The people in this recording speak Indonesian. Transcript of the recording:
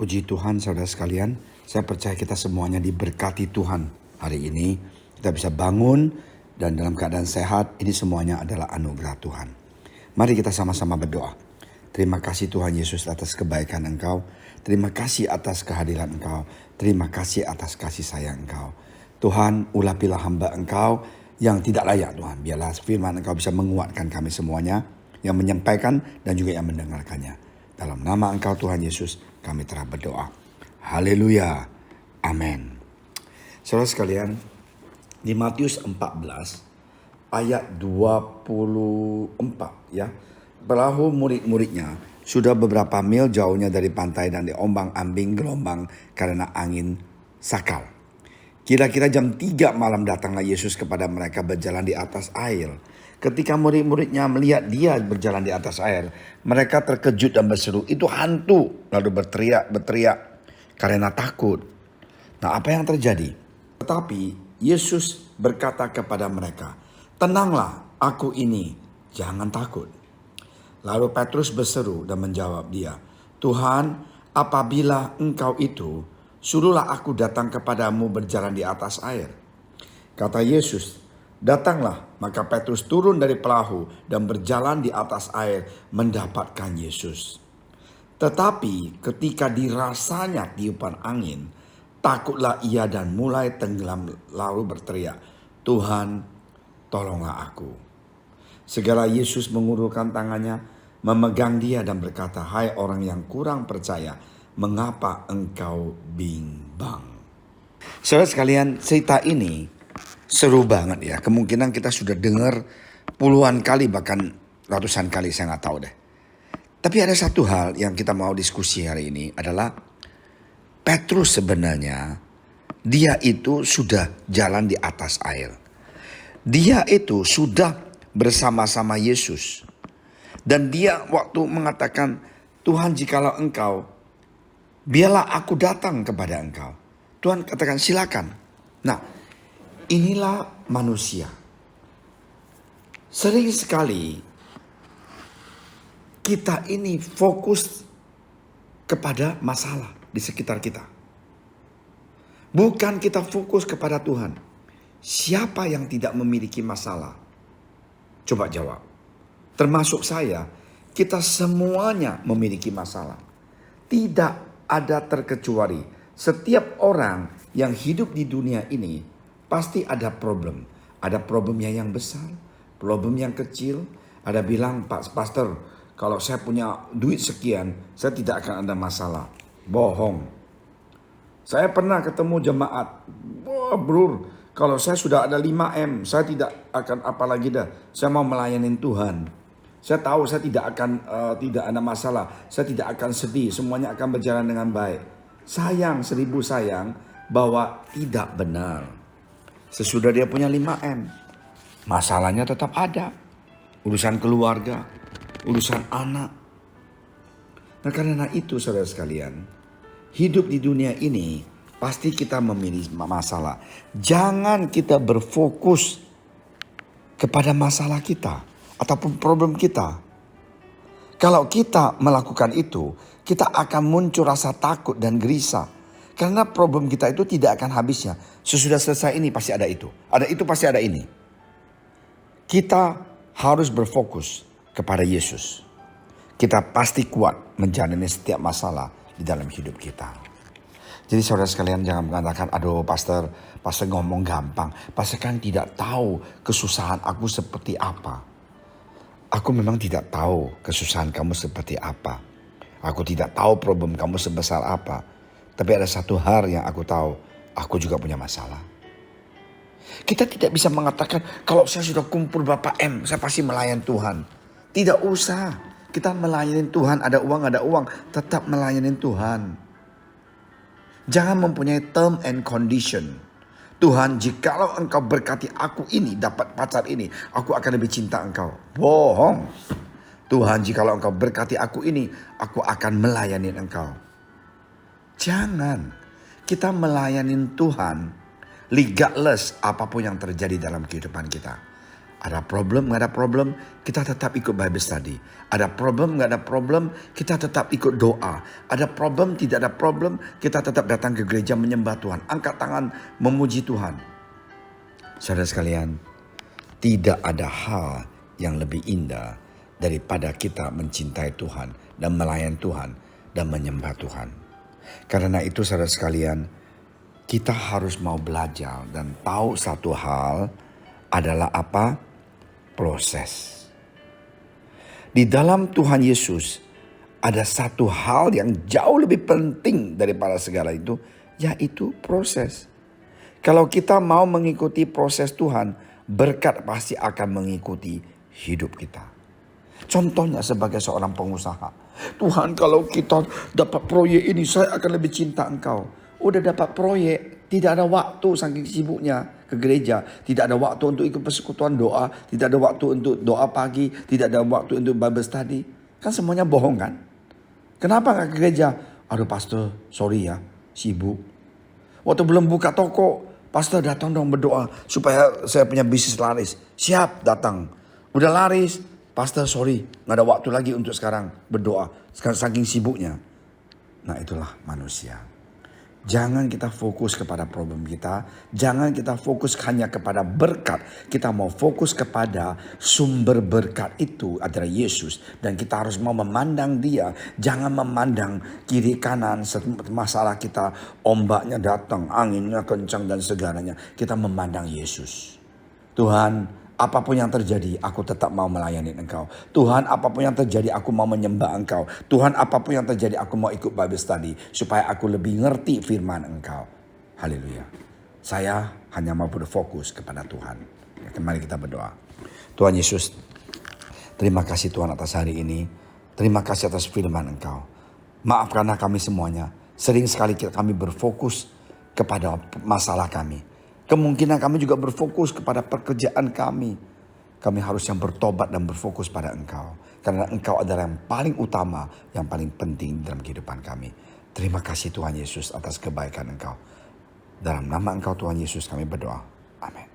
Puji Tuhan saudara sekalian, saya percaya kita semuanya diberkati Tuhan. Hari ini kita bisa bangun dan dalam keadaan sehat, ini semuanya adalah anugerah Tuhan. Mari kita sama-sama berdoa. Terima kasih Tuhan Yesus atas kebaikan Engkau. Terima kasih atas kehadiran Engkau. Terima kasih atas kasih sayang Engkau. Tuhan, ulapilah hamba Engkau yang tidak layak Tuhan. Biarlah firman Engkau bisa menguatkan kami semuanya, yang menyampaikan dan juga yang mendengarkannya. Dalam nama Engkau Tuhan Yesus, kami telah berdoa. Haleluya. Amin. Saudara sekalian, di Matius 14 ayat 24 ya. Perahu murid-muridnya sudah beberapa mil jauhnya dari pantai dan diombang-ambing gelombang karena angin sakal. Kira-kira jam 3 malam datanglah Yesus kepada mereka berjalan di atas air. Ketika murid-muridnya melihat dia berjalan di atas air, mereka terkejut dan berseru, "Itu hantu!" Lalu berteriak karena takut. Nah, apa yang terjadi? Tetapi Yesus berkata kepada mereka, "Tenanglah, aku ini, jangan takut." Lalu Petrus berseru dan menjawab dia, "Tuhan, apabila Engkau itu, suruhlah aku datang kepadamu berjalan di atas air." Kata Yesus, "Datanglah." Maka Petrus turun dari perahu dan berjalan di atas air mendapatkan Yesus. Tetapi ketika dirasanya tiupan angin, takutlah ia dan mulai tenggelam lalu berteriak, "Tuhan, tolonglah aku." Segera Yesus mengulurkan tangannya, memegang dia dan berkata, "Hai orang yang kurang percaya, mengapa engkau bimbang?" Saudara sekalian, cerita ini seru banget ya. Kemungkinan kita sudah dengar puluhan kali bahkan ratusan kali, saya nggak tahu deh. Tapi ada satu hal yang kita mau diskusi hari ini adalah Petrus sebenarnya dia itu sudah jalan di atas air. Dia itu sudah bersama-sama Yesus. Dan dia waktu mengatakan, "Tuhan, jikalau Engkau, biarlah aku datang kepada Engkau." Tuhan katakan, "Silakan." Nah, inilah manusia. Sering sekali kita ini fokus kepada masalah di sekitar kita. Bukan kita fokus kepada Tuhan. Siapa yang tidak memiliki masalah? Coba jawab. Termasuk saya, kita semuanya memiliki masalah. Tidak ada terkecuali. Setiap orang yang hidup di dunia ini pasti ada problem. Ada problemnya yang besar, problem yang kecil. Ada bilang, "Pak Pastor, kalau saya punya duit sekian, saya tidak akan ada masalah." Bohong. Saya pernah ketemu jemaat, "Wah bro, kalau saya sudah ada 5M, saya tidak akan apalagi dah. Saya mau melayani Tuhan. Saya tahu saya tidak akan tidak ada masalah. Saya tidak akan sedih, semuanya akan berjalan dengan baik." Sayang, 1000 sayang bahwa tidak benar. Sesudah dia punya 5M, masalahnya tetap ada. Urusan keluarga, urusan anak. Nah, karena itu saudara sekalian, hidup di dunia ini pasti kita memiliki masalah. Jangan kita berfokus kepada masalah kita ataupun problem kita. Kalau kita melakukan itu, kita akan muncul rasa takut dan gelisah. Karena problem kita itu tidak akan habisnya. Sesudah selesai ini pasti ada itu. Ada itu pasti ada ini. Kita harus berfokus kepada Yesus. Kita pasti kuat menjalani setiap masalah di dalam hidup kita. Jadi saudara sekalian, jangan mengatakan, "Aduh pastor ngomong gampang. Pastor kan tidak tahu kesusahan aku seperti apa." Aku memang tidak tahu kesusahan kamu seperti apa. Aku tidak tahu problem kamu sebesar apa. Tapi ada satu hal yang aku tahu, aku juga punya masalah. Kita tidak bisa mengatakan, "Kalau saya sudah kumpul berapa M, saya pasti melayan Tuhan." Tidak usah. Kita melayani Tuhan, ada uang, tetap melayani Tuhan. Jangan mempunyai term and condition. "Tuhan, jikalau Engkau berkati aku ini, dapat pacar ini, aku akan lebih cinta Engkau." Bohong. "Tuhan, jikalau Engkau berkati aku ini, aku akan melayani Engkau." Jangan. Kita melayani Tuhan regardless apapun yang terjadi dalam kehidupan kita. Ada problem, nggak ada problem, kita tetap ikut Bible study. Ada problem, nggak ada problem, kita tetap ikut doa. Ada problem, tidak ada problem, kita tetap datang ke gereja menyembah Tuhan. Angkat tangan, memuji Tuhan. Saudara sekalian, tidak ada hal yang lebih indah daripada kita mencintai Tuhan dan melayan Tuhan dan menyembah Tuhan. Karena itu saudara sekalian, kita harus mau belajar dan tahu satu hal adalah apa? Proses. Di dalam Tuhan Yesus ada satu hal yang jauh lebih penting daripada segala itu, yaitu proses. Kalau kita mau mengikuti proses Tuhan, berkat pasti akan mengikuti hidup kita. Contohnya sebagai seorang pengusaha. Tuhan, kalau kita dapat proyek ini, saya akan lebih cinta Engkau. Udah dapat proyek, tidak ada waktu saking sibuknya ke gereja. Tidak ada waktu untuk ikut persekutuan doa. Tidak ada waktu untuk doa pagi. Tidak ada waktu untuk Bible study. Kan semuanya bohong kan? Kenapa gak ke gereja? Aduh pastor, sorry ya, sibuk. Waktu belum buka toko, pastor datang dong berdoa supaya saya punya bisnis laris. Siap, datang. Udah laris, pastor sorry, gak ada waktu lagi untuk sekarang berdoa. Sekarang saking sibuknya. Nah itulah manusia. Jangan kita fokus kepada problem kita. Jangan kita fokus hanya kepada berkat. Kita mau fokus kepada sumber berkat itu adalah Yesus. Dan kita harus mau memandang dia. Jangan memandang kiri kanan masalah kita. Ombaknya datang, anginnya kencang dan segalanya. Kita memandang Yesus. Tuhan, apapun yang terjadi, aku tetap mau melayani Engkau. Tuhan, apapun yang terjadi, aku mau menyembah Engkau. Tuhan, apapun yang terjadi, aku mau ikut Bible study. Supaya aku lebih ngerti firman Engkau. Haleluya. Saya hanya mau berfokus kepada Tuhan. Mari kita berdoa. Tuhan Yesus, terima kasih Tuhan atas hari ini. Terima kasih atas firman Engkau. Maafkanlah kami semuanya. Sering sekali kami berfokus kepada masalah kami. Kemungkinan kami juga berfokus kepada pekerjaan kami. Kami harus yang bertobat dan berfokus pada Engkau. Karena Engkau adalah yang paling utama, yang paling penting dalam kehidupan kami. Terima kasih Tuhan Yesus atas kebaikan Engkau. Dalam nama Engkau Tuhan Yesus kami berdoa. Amin.